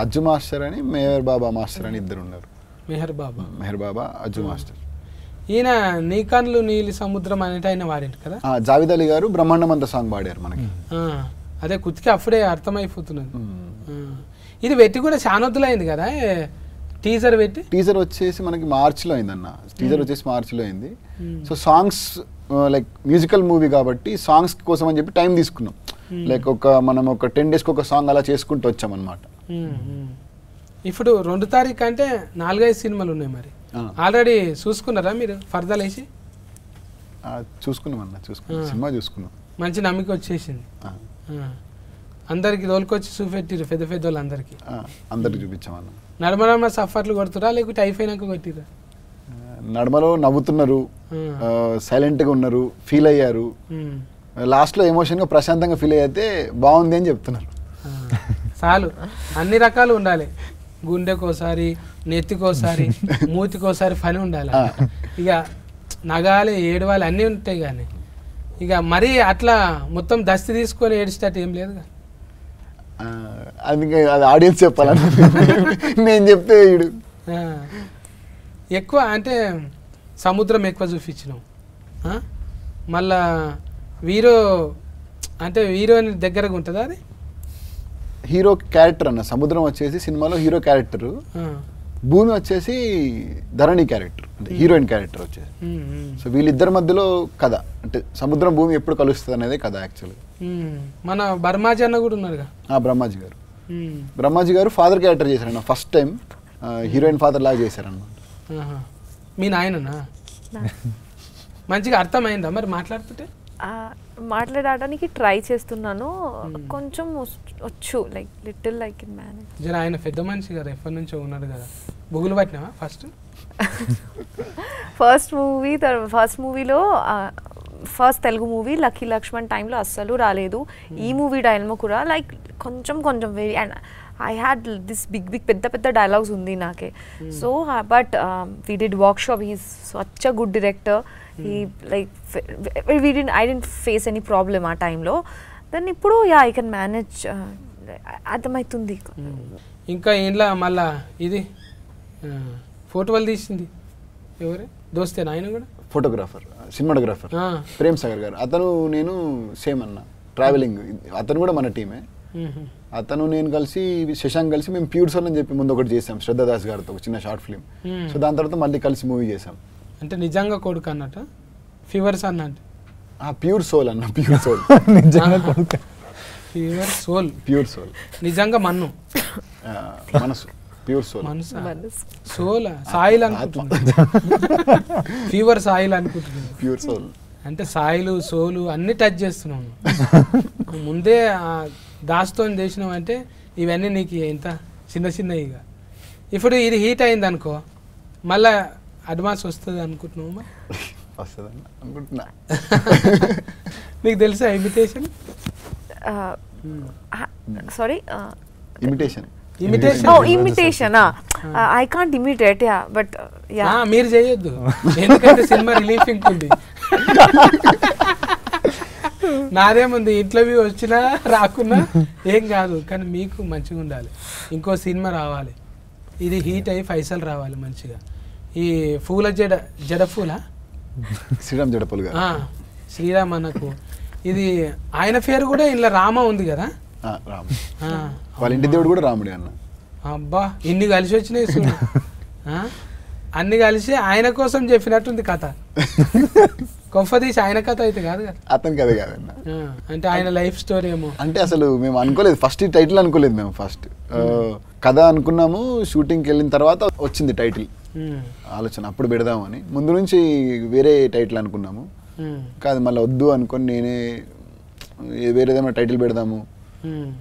S4: అజ్జు మాస్టర్ అని మెహర్ బాబా మాస్టర్ అని ఇద్దరు ఉన్నారు. మెహర్ బాబా అజ్జు మాస్టర్.
S1: ఈయన నీ కన్నులు నీలి సముద్రం అనేటి ఆయన వాడింటి కదా.
S4: జావేద్ అలీ గారు బ్రహ్మాండం అంత సాంగ్ పాడారు మనకి.
S1: అదే కుతికి అప్పుడే అర్థమైపోతున్నది. ఇది పెట్టి కూడా చాలా వద్దులైంది కదా టీజర్ పెట్టి.
S4: టీజర్ వచ్చేసి మనకి మార్చ్లో అయిందన్న. టీజర్ వచ్చేసి మార్చ్లో అయింది. So songs like musical movie కాబట్టి సాంగ్స్ కోసం అని చెప్పి టైం తీసుకున్నాం. లైక్ మనం ఒక 10 daysకి ఒక సాంగ్ అలా చేసుకుంటూ వచ్చామన్నమాట.
S1: ఇప్పుడు 2 తారీఖు అంటే 4-5 సినిమాలు ఉన్నాయి మరి. ఆల్రెడీ చూసుకున్నారా మీరు ఫర్దర్ వేసి?
S4: చూసుకున్నాం అన్న, సినిమా చూసుకున్నాం.
S1: మంచి నమ్మిక వచ్చేసింది. అందరికి తోలుకొచ్చి చూపెట్టిరు పెద్ద పెద్ద వాళ్ళందరికీ.
S4: అందరికి చూపించామన్న.
S1: నడమ సఫర్లు కొడుతురా లేకపోతే అయిపోయినాక కొట్టిరా?
S4: నడమలో నవ్వుతున్నారు, సైలెంట్గా ఉన్నారు, ఫీల్ అయ్యారు. లాస్ట్లో ఎమోషన్గా ప్రశాంతంగా ఫీల్ అయితే బాగుంది అని చెప్తున్నారు.
S1: చాలు, అన్ని రకాలు ఉండాలి. గుండెకోసారి, నెత్తికోసారి, మూతికోసారి పని ఉండాలి. ఇక నగాలి, ఏడవాలి అన్నీ ఉంటాయి. కానీ ఇక మరీ అట్లా మొత్తం దస్తి తీసుకొని ఏడిచేటట్టు ఏం లేదు.
S4: అది ఆడియన్స్ చెప్పాలని నేను చెప్తే
S1: ఎక్కువ అంటే సముద్రం ఎక్కువ చూపించినాం. మళ్ళా హీరోని దగ్గరగా ఉంటుందా అది?
S4: హీరో క్యారెక్టర్ అన్న. సముద్రం వచ్చేసి సినిమాలో హీరో క్యారెక్టర్, భూమి వచ్చేసి ధరణి క్యారెక్టర్, అంటే హీరోయిన్ క్యారెక్టర్ వచ్చేసి. సో వీళ్ళిద్దరి మధ్యలో కథ, అంటే సముద్రం భూమి ఎప్పుడు కలుస్తుంది అనేది కథ యాక్చువల్గా.
S1: మన బ్రహ్మాజీ అన్న కూడా ఉన్నారుగా.
S4: బ్రహ్మాజీ గారు ఫాదర్ క్యారెక్టర్ చేశారన్న. ఫస్ట్ టైం హీరోయిన్ ఫాదర్ లాగా చేశారన్నమాట.
S1: మీ నాయననా? మంచిగా అర్థమైందా మరి మాట్లాడుతుంటే?
S2: మాట్లాడడానికి ట్రై చేస్తున్నాను, కొంచెం వచ్చు, like little like in manage.
S1: జర ఆయన పెద్ద మనిషి కదా, ఎప్పటి నుంచో ఉన్నాడు కదా. బుగులు పట్టినావా
S2: ఫస్ట్ మూవీలో ఫస్ట్ తెలుగు మూవీ లక్కీ లక్ష్మణ్ టైంలో అస్సలు రాలేదు. ఈ మూవీ టైంలో కూడా లైక్ కొంచెం very, and I had this big పెద్ద డైలాగ్స్ ఉంది నాకే. So but we did work. He's such a good director. he like I didn't face any problem ఆ టైంలో. దెన్ ఇప్పుడు ఐ కెన్ మేనేజ్, అర్థమవుతుంది.
S1: ఇంకా ఇంట్లో మళ్ళా ఇది ఫోటోలు తీసింది ఎవరే దోస్తేనా? ఆయన కూడా
S4: ఫోటోగ్రాఫర్, సినిమాటోగ్రాఫర్ ప్రేమ్ సాగర్ గారు. అతను నేను సేమ్ అన్న, ట్రావెలింగ్. అతను కూడా మన టీమే. అతను నేను కలిసి, శశాంక్ కలిసి మేము ప్యూర్ సోల్ అని చెప్పి ముందు ఒకటి చేసాం శ్రద్ధాదాస్ గారితో, ఒక చిన్న షార్ట్ ఫిల్మ్. సో దాని తర్వాత మళ్ళీ కలిసి మూవీ చేసాం.
S1: అంటే నిజంగా కొడుకు అన్నట్టు ఫీవర్స్ అన్నట్టు?
S4: ప్యూర్ సోల్ అన్న, ప్యూర్ సోల్.
S1: నిజంగా కొడుకు, ప్యూర్ సోల్ నిజంగా మనసు, ప్యూర్ సోల్, సోల్ సాయిల్ అనుకుంటున్నా. ఫీవర్ సాయిల్ అనుకుంటున్నాను.
S4: ప్యూర్ సోల్
S1: అంటే సాయిలు సోలు అన్ని టచ్ చేస్తున్నాను. ముందే దాస్తో చేసినావు అంటే ఇవన్నీ నీకు ఇంత చిన్నగా. ఇప్పుడు ఇది హీట్ అయింది అనుకో, మళ్ళా అడ్వాన్స్ వస్తుంది అనుకుంటున్నావు?
S4: అనుకుంటున్నా.
S1: నీకు తెలుసా imitation?
S2: Sorry,
S1: imitation
S2: I can't imitate, yeah, but yeah.
S1: మీరు చేయొద్దు, ఎందుకంటే సినిమా రిలీఫింగ్ ఉంది. నాదేముంది, ఇంటర్వ్యూ వచ్చినా రాకున్నా ఏం కాదు, కానీ మీకు మంచిగా ఉండాలి. ఇంకో సినిమా రావాలి, ఇది హీట్ అయ్యి పైసలు రావాలి మంచిగా. ఈ పూల జడ పూల
S4: శ్రీరామ్ జడపూల్ గారు,
S1: శ్రీరామ్ అన్నకు ఇది ఆయన పేరు కూడా ఇలా రామ ఉంది కదా.
S4: వాళ్ళ ఇంటి దేవుడు కూడా రాముడే అన్న.
S1: అబ్బా, ఇన్ని కలిసి వచ్చినాయి చూడు. అన్ని కలిసి ఆయన కోసం చెప్పినట్టుంది కథ. కొంపదీసి ఆయన కథ అయితే కాదు కదా,
S4: అతని కథ కాదన్న.
S1: అంటే ఆయన లైఫ్ స్టోరీ ఏమో.
S4: అంటే అసలు మేము అనుకోలేదు, ఫస్ట్ టైటిల్ అనుకోలేదు మేము. ఫస్ట్ కథ అనుకున్నాము, షూటింగ్కి వెళ్ళిన తర్వాత వచ్చింది టైటిల్ ఆలోచన. అప్పుడు పెడదామని ముందు నుంచి వేరే టైటిల్ అనుకున్నాము, కాదు మళ్ళీ వద్దు అనుకొని నేనే వేరేదేమో టైటిల్ పెడదాము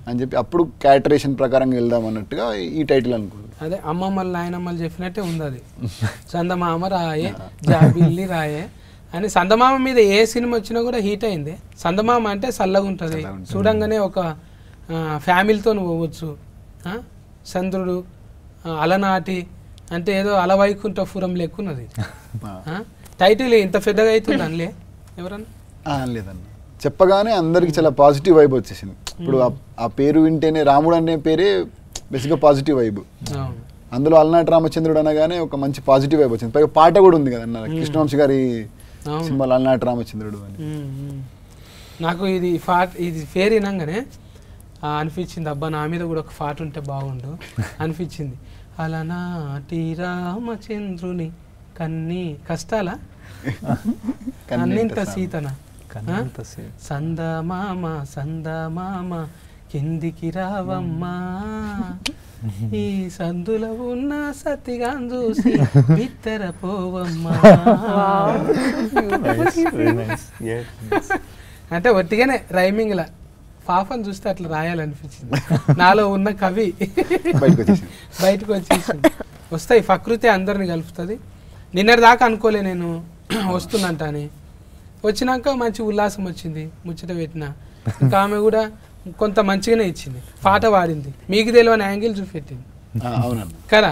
S4: అని చెప్పి అప్పుడు క్యారెక్టరేషన్ ప్రకారం వెళ్దాం అన్నట్టుగా ఈ టైటిల్ అనుకున్నాను.
S1: అదే అమ్మమ్మలు నాయనమ్మలు చెప్పినట్టే ఉంది అది. చందమామ రాయే జాబిల్లి రాయే అని. చందమామ మీద ఏ సినిమా వచ్చినా కూడా హీట్ అయింది. చందమామ అంటే చల్లగా ఉంటుంది, చూడంగానే ఒక ఫ్యామిలీతో పోవచ్చు. చంద్రుడు అలనాటి అంటే ఏదో అలవైకుంఠపురం లెక్కున్నది. టైటిల్ ఇంత పెద్దగా అవుతుంది అనలే ఎవరన్నా?
S4: లేదన్న, చెప్పగానే అందరికి చాలా పాజిటివ్ వైబ్ వచ్చేసింది. ఇప్పుడు ఆ పేరు వింటేనే రాముడు అనే పేరే బేసిక్గా పాజిటివ్ వైబ్. అందులో అలనాటి రామచంద్రుడు అనగానే ఒక మంచి పాజిటివ్ వైబ్ వచ్చింది. పైగా పాట కూడా ఉంది కదన్న, కృష్ణవంశీ గారి సినిమాలో అలనాటి రామచంద్రుడు అని.
S1: నాకు ఇది పేరు వినంగానే అనిపించింది, అబ్బా నా మీద కూడా ఒక పాట ఉంటే బాగుండు అనిపించింది. అలనాటి రామచంద్రుని కన్నీ కష్టాల అన్నింత సీతన సందమామ సందమామ కిందికి రావమ్మా ఈ సందులో ఉన్న సతిగా చూసి బిత్తర పోవమ్మా. అంటే ఒట్టిగానే రైమింగ్ లా పాపని చూస్తే అట్లా రాయాలనిపించింది, నాలో ఉన్న కవి బయటకు వచ్చేసింది. వస్తాయి, ప్రకృతి అందరిని కలుపుతుంది. నిన్నటి దాకా అనుకోలే నేను వస్తుందంట అని, వచ్చినాక మంచి ఉల్లాసం వచ్చింది, ముచ్చట పెట్టిన. ఇంకా ఆమె కూడా కొంత మంచిగానే ఇచ్చింది, పాట పాడింది, మీకు తెలియని యాంగిల్ చూపెట్టింది కదా.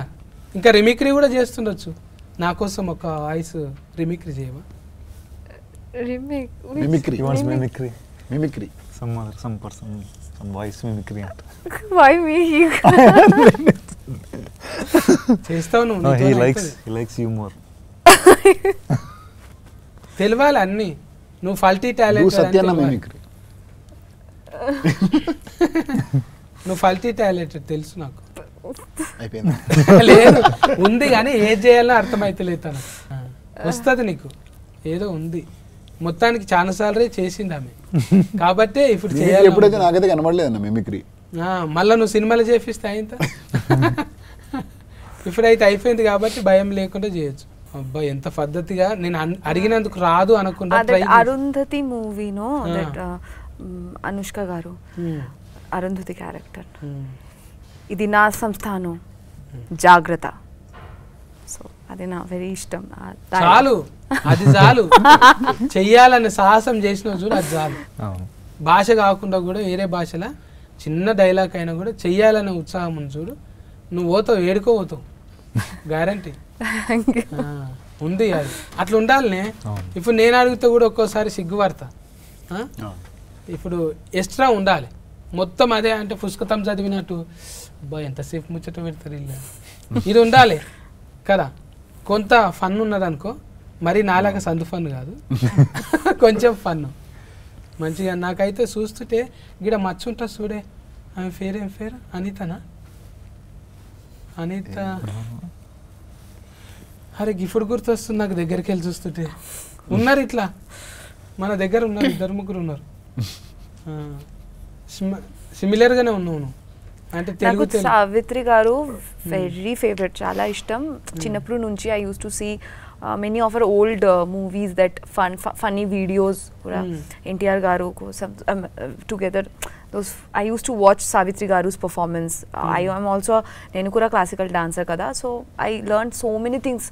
S1: ఇంకా రిమిక్రీ కూడా చేస్తుండొచ్చు, నా కోసం ఒక వాయిస్ రిమిక్రీ చేయవా?
S4: Mimicry
S3: some person, some voice mimicry anta.
S2: Why me?
S1: చేస్తావు నువ్వు.
S3: No, he likes you more.
S1: తెలియాలి అన్ని, నువ్వు ఫల్టీ టాలెంట్, నువ్వు ఫల్టీ టాలెంట్ తెలుసు నాకు. లేదు ఉంది కానీ ఏది చేయాలో అర్థమైతలేదు తను. వస్తుంది నీకు, ఏదో ఉంది మొత్తానికి. చాలా సార్లు చేసింది ఆమె, కాబట్టి ఇప్పుడు చేయాలి.
S4: ఎప్పుడైతే నాకైతే కనబడలేదన్న మిమిక్రీ.
S1: మళ్ళీ నువ్వు సినిమాలు చేపిస్తే అయింత. ఇప్పుడైతే అయిపోయింది కాబట్టి భయం లేకుండా చేయొచ్చు. అబ్బా ఎంత పద్ధతిగా, నేను అడిగినందుకు రాదు అనకుండా.
S2: అరుంధతి మూవీనో అనుష్క గారు అరుంధతి క్యారెక్టర్, ఇది నా సంస్థానం జాగ్రత్త, సో అది నా వెరీ ఇష్టం.
S1: చాలు, అది చాలు. చెయ్యాలని సాహసం చేసిన చూడు, అది చాలు. భాష కాకుండా కూడా వేరే భాషలో చిన్న డైలాగ్ అయినా కూడా చెయ్యాలనే ఉత్సాహం ఉంది చూడు, నువ్వు పోతావు, ఏడుకోపోతావు గ్యారంటీ ఉంది. అది అట్లా ఉండాలనే. ఇప్పుడు నేను అడిగితే కూడా ఒక్కోసారి సిగ్గుపడతా. ఇప్పుడు ఎక్స్ట్రా ఉండాలి, మొత్తం అదే అంటే పుస్తకం చదివినట్టు అబ్బా ఎంతసేపు ముచ్చట పెడతారు ఇల్లు, ఇది ఉండాలి కదా. కొంత ఫన్ ఉన్నదనుకో, మరి నాలాగా సందు ఫన్ కాదు, కొంచెం ఫన్ మంచిగా. నాకైతే చూస్తుంటే గిడ మచ్చ ఉంటుంది చూడే, ఆమె పేరు ఏం పేరు? అనితనా? అనిత. అరే గిఫ్ట్ గుర్తొస్తుంది నాకు, దగ్గరికి వెళ్ళి చూస్తుంటే. ఉన్నారు ఇట్లా మన దగ్గర ఉన్నారు, 2-3 ఉన్నారు. సిమిలర్గానే ఉన్నావు నువ్వు. అంటే తెలుగు
S2: సావిత్రి గారు వెరీ ఫేవరెట్, చాలా ఇష్టం చిన్నప్పటి నుంచి. I use to see many of her old movies, that funny videos కూడా ఎన్టీఆర్ గారు కోసం together, those I used to watch Savitri Garu's performance. I am also, నేను కూడా క్లాసికల్ డాన్సర్ కదా, so I learned so many things.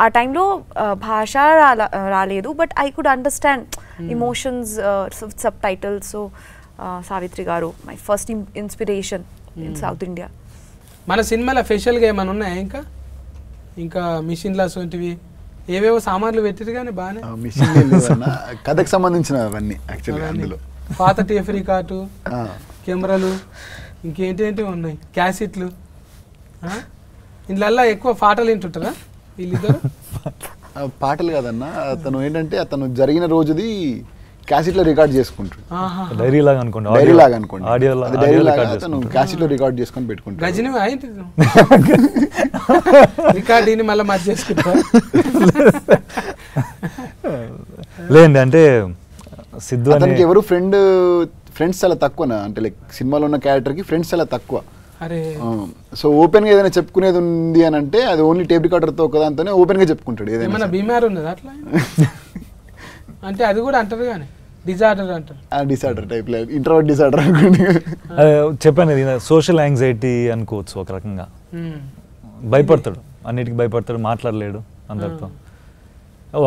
S2: ఆ టైంలో భాష రాలేదు, but I could understand emotions, subtitles. So Savitri గారు my first inspiration in South India.
S1: మన సినిమాలో స్పెషల్గా ఏమైనా ఉన్నాయా? ఇంకా మిషన్లు అటువంటివి ఏవేవో సామాన్లు పెట్టారు కానీ బాగానే
S4: కథకు సంబంధించిన అవన్నీ యాక్చువల్లీ అందులో.
S1: పాత టేప్ రికార్డు, కెమెరాలు, ఇంకేంటి ఉన్నాయి, క్యాసెట్లు. ఇందులో ఎక్కువ పాటలు వింటుంటారా వీళ్ళిద్దరు?
S4: పాటలు కాదన్న, అతను ఏంటంటే అతను జరిగిన రోజుది క్యాసెట్ లో రికార్డ్ చేసుకుంటాడు.
S3: డైరీ లాగా అనుకోండి,
S4: డైరీ లాగా అతను క్యాసెట్ లో రికార్డ్ చేసుకొని పెట్టుకుంటాడు.
S1: గజని రికార్డ్ మళ్ళీ మధ్య చేసుకుంటా.
S3: లేదండి, అంటే సిద్ధు
S4: అతనికి ఎవరు ఫ్రెండ్స్ చాలా తక్కువ, అంటే లైక్ సినిమాలో ఉన్న క్యారెక్టర్ కి ఫ్రెండ్స్ చాలా తక్కువ. సో ఓపెన్ గా ఏదైనా చెప్పుకునేది ఉంది అని అంటే అది ఓన్లీ టేప్ రికార్డర్ తో ఒకదాంతోనే ఓపెన్ గా చెప్పుకుంటాడు. ఏదైనా
S1: బీమార్ ఉన్నది అట్లా అంటే అది కూడా అంటారు కానీ డిజార్డర్ అంటారు.
S4: డిసార్డర్ టైప్, ఇంట్రోవర్ట్ డిసార్డర్ అనుకోండి.
S3: చెప్పాను, సోషల్ యాంగ్జైటీ అనుకోవచ్చు ఒక రకంగా. భయపడతాడు, అన్నిటికీ భయపడతాడు, మాట్లాడలేడు అందరితో.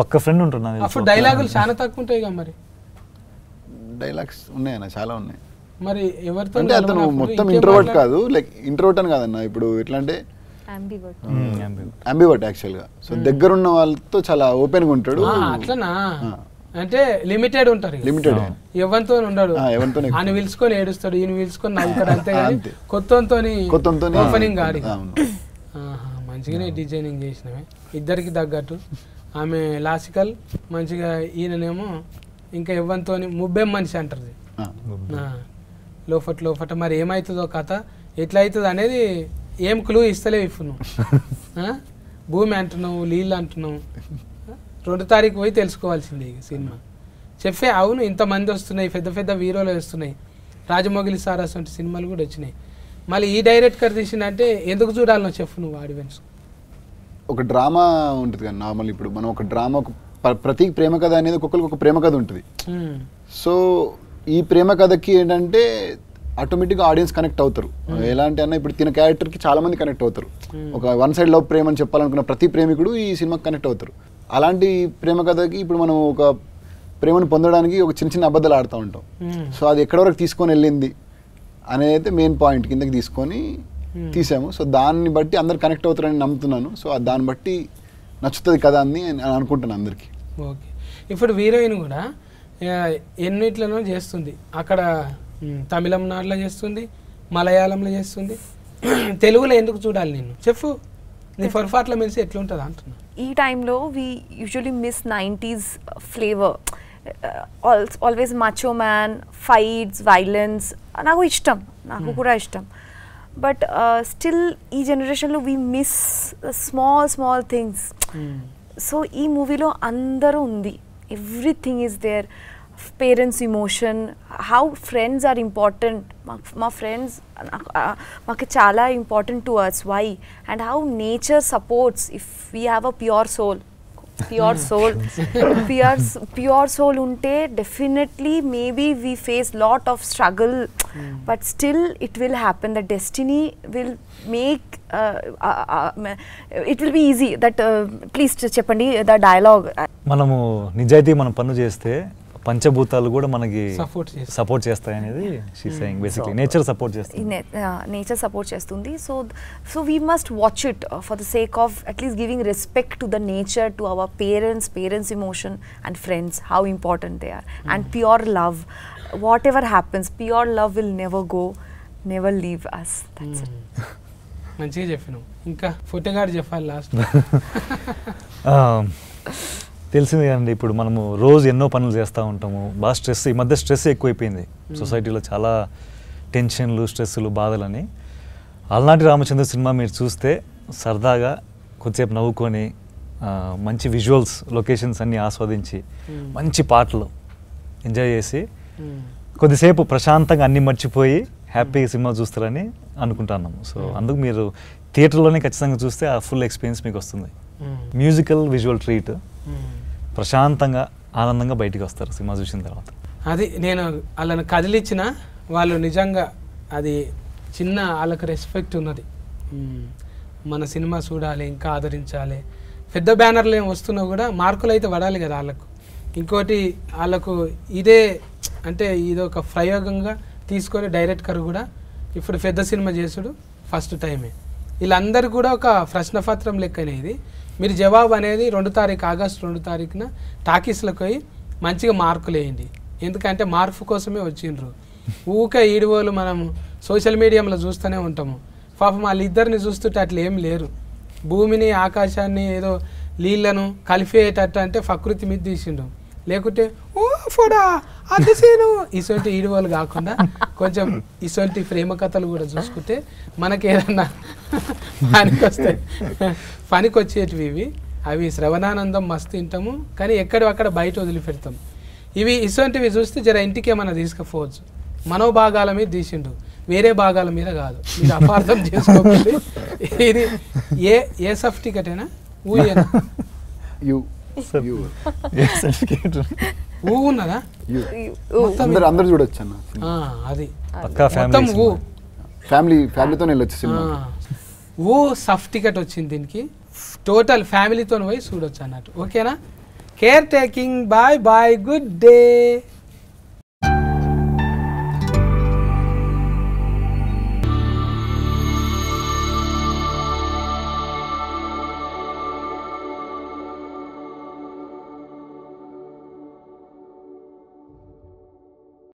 S3: ఒక్క ఫ్రెండ్ ఉంటున్నాను.
S1: అప్పుడు డైలాగులు చాలా తక్కువ ఉంటాయి కదా. మరి
S4: డైలాగ్స్ ఉన్నాయన్న, చాలా ఉన్నాయి.
S1: మరి ఎవరితో
S4: అంటే అతను మొత్తం ఇంట్రోవర్ట్ కాదు, లైక్ ఇంట్రోవర్ట్ అని కాదన్న. ఇప్పుడు ఎట్లా అంటే అంబివర్ట్ యాక్చువల్ గా. సో దగ్గరున్న వాళ్ళతో చాలా ఓపెన్ గా ఉంటాడు.
S1: అట్లనా? అంటే లిమిటెడ్ ఉంటారు,
S4: లిమిటెడ్,
S1: ఎవరితో ఉండడు. ఆయన పిలుచుకొని ఏడుస్తాడు, ఈయన పిలుచుకొని నవ్వుతాడు, అంతే. కొత్తతో ఓపెనింగ్ గాడి. మంచిగానే డిజైనింగ్ చేసినవే ఇద్దరికి తగ్గట్టు. ఆమె లాసికల్ మంచిగా, ఈయననేమో ఇంకా ఎవరితో ముబ్బేం మనిషి అంటారు. లోపట మరి ఏమవుతుందో కథ ఎట్లా అవుతుంది అనేది ఏం క్లూ ఇస్తలేవు ఇప్పుడు నువ్వు భూమి అంటున్నావు నీళ్ళు అంటున్నావు 2 తారీఖు పోయి తెలుసుకోవాల్సిందే ఈ సినిమా చెప్పే అవును ఇంతమంది వస్తున్నాయి పెద్ద పెద్ద హీరోలు వస్తున్నాయి రాజమౌళి సార్ అసలు సినిమాలు కూడా వచ్చినాయి మళ్ళీ ఈ డైరెక్టర్ తీసిందంటే ఎందుకు చూడాలనో చెప్పు నువ్వు ఆడియన్స్
S4: ఒక డ్రామా ఉంటుంది కదా నార్మల్ ఇప్పుడు మనం ఒక డ్రామా ప్రతి ప్రేమ కథ అనేది ఒక్కొక్కరికి ఒక ప్రేమ కథ ఉంటుంది సో ఈ ప్రేమ కథకి ఏంటంటే ఆటోమేటిక్గా ఆడియన్స్ కనెక్ట్ అవుతారు ఎలాంటి అన్న ఇప్పుడు తిన క్యారెక్టర్కి చాలా మంది కనెక్ట్ అవుతారు ఒక వన్ సైడ్ లవ్ ప్రేమ అని చెప్పాలనుకున్న ప్రతి ప్రేమికుడు ఈ సినిమాకి కనెక్ట్ అవుతారు అలాంటి ప్రేమ కథకి ఇప్పుడు మనం ఒక ప్రేమను పొందడానికి ఒక చిన్న చిన్న అబద్ధాలు ఆడుతూ ఉంటాం సో అది ఎక్కడి వరకు తీసుకొని వెళ్ళింది అనేది మెయిన్ పాయింట్ కిందకి తీసుకొని తీసాము సో దాన్ని బట్టి అందరు కనెక్ట్ అవుతారని నమ్ముతున్నాను సో దాన్ని బట్టి నచ్చుతుంది కదా అని అనుకుంటున్నాను అందరికీ
S1: ఓకే ఇప్పుడు హీరోయిన్ కూడా ఎన్నిట్లలో చేస్తుంది అక్కడ తమిళనాడులో చేస్తుంది మలయాళంలో చేస్తుంది తెలుగులో ఎందుకు చూడాలి నేను చెప్పు నీ పొరపాట్ల మెలిసి ఎట్లుంటుంది అంటున్నా
S2: ఈ టైంలో we usually miss 90s flavour always macho man fights violence నాకు ఇష్టం నాకు కూడా ఇష్టం బట్ స్టిల్ ఈ జనరేషన్లో we miss small things so ఈ మూవీలో అందరూ ఉంది everything is there parents emotion how friends are important మా ఫ్రెండ్స్ మాకు చాలా important to us why and how nature supports if we have a pure soul ఉంటే definitely maybe we face lot of struggle but still it will happen the destiny will make it will be easy that please చెప్పండి the dialogue
S3: మనము నిజాయితీ మనం పన్ను చేస్తే పంచభూతాలు కూడా మనకి సపోర్ట్ చేస్తాయి అనేది she saying basically nature support చేస్తుంది
S2: నేచర్ సపోర్ట్ చేస్తుంది so we must watch it for the sake of at least giving respect to the nature to our parents emotion and friends how important they are and pure love whatever happens pure love will never leave us that's it
S1: మంచిగా చెప్పినావు ఇంకా ఫోటోగాడు చెప్పాలి last
S3: తెలిసింది కదండి ఇప్పుడు మనము రోజు ఎన్నో పనులు చేస్తూ ఉంటాము బాగా స్ట్రెస్ ఈ మధ్య స్ట్రెస్ ఎక్కువైపోయింది సొసైటీలో చాలా టెన్షన్లు స్ట్రెస్లు బాధలని అలనాటి రామచంద్ర సినిమా మీరు చూస్తే సరదాగా కొద్దిసేపు నవ్వుకొని మంచి విజువల్స్ లొకేషన్స్ అన్నీ ఆస్వాదించి మంచి పాటలు ఎంజాయ్ చేసి కొద్దిసేపు ప్రశాంతంగా అన్నీ మర్చిపోయి హ్యాపీగా సినిమా చూస్తారని అనుకుంటున్నాము సో అందుకు మీరు థియేటర్లోనే ఖచ్చితంగా చూస్తే ఆ ఫుల్ ఎక్స్పీరియన్స్ మీకు వస్తుంది మ్యూజికల్ విజువల్ ట్రీట్ ప్రశాంతంగా ఆనందంగా బయటికి వస్తారు సినిమా చూసిన తర్వాత
S1: అది నేను వాళ్ళని కదిలిచ్చిన వాళ్ళు నిజంగా అది చిన్న వాళ్ళకి రెస్పెక్ట్ ఉన్నది మన సినిమా చూడాలి ఇంకా ఆదరించాలి పెద్ద బ్యానర్లు ఏం వస్తున్నా కూడా మార్కులు అయితే పడాలి కదా వాళ్ళకు ఇంకోటి వాళ్ళకు ఇదే అంటే ఇది ఒక ప్రయోగంగా తీసుకొని డైరెక్టర్ కూడా ఇప్పుడు పెద్ద సినిమా చేసుడు ఫస్ట్ టైమే వీళ్ళందరూ కూడా ఒక ప్రశ్నపత్రం లెక్కనే ఇది మీరు జవాబు అనేది 2 తారీఖు ఆగస్టు 2 తారీఖున టాకీస్లకు పోయి మంచిగా మార్కులు వేయండి ఎందుకంటే మార్పు కోసమే వచ్చిండ్రు ఊకే ఈడివోలు మనం సోషల్ మీడియాలో చూస్తూనే ఉంటాము పాపం వాళ్ళిద్దరిని చూస్తుంటే అట్లా ఏం లేరు భూమిని ఆకాశాన్ని ఏదో నీళ్లను కలిపేటట్టు అంటే ప్రకృతి మీద తీసిండు లేకుంటే ఓ ఫోడా అది సీను ఇసొంటి ఈడివోలు కాకుండా కొంచెం ఇసొంటి ప్రేమ కథలు కూడా చూసుకుంటే మనకి ఏదన్నా పనికి వచ్చేటివి ఇవి అవి శ్రవణానందం మస్తు తింటాము కానీ ఎక్కడక్కడ బయట వదిలిపెడతాం ఇవి ఇసొంటివి చూస్తే జర ఇంటికి ఏమైనా తీసుకుపోవచ్చు మనోభాగాల మీద తీసిండు వేరే భాగాల మీద కాదు మీరు అపార్థం చేసుకోవాలి ఇది ఏ సర్టిఫికెటేనా ఊయేనా ఊ ఉన్నదా
S4: అందరూ చూడొచ్చు అన్న
S1: అది
S3: మొత్తం
S1: ఊ
S4: ఫ్యామిలీతో వెళ్ళొచ్చు సినిమా
S1: ఊ సర్టిఫికెట్ వచ్చింది దీనికి టోటల్ ఫ్యామిలీతో పోయి చూడొచ్చు అన్నట్టు ఓకేనా care taking bye good day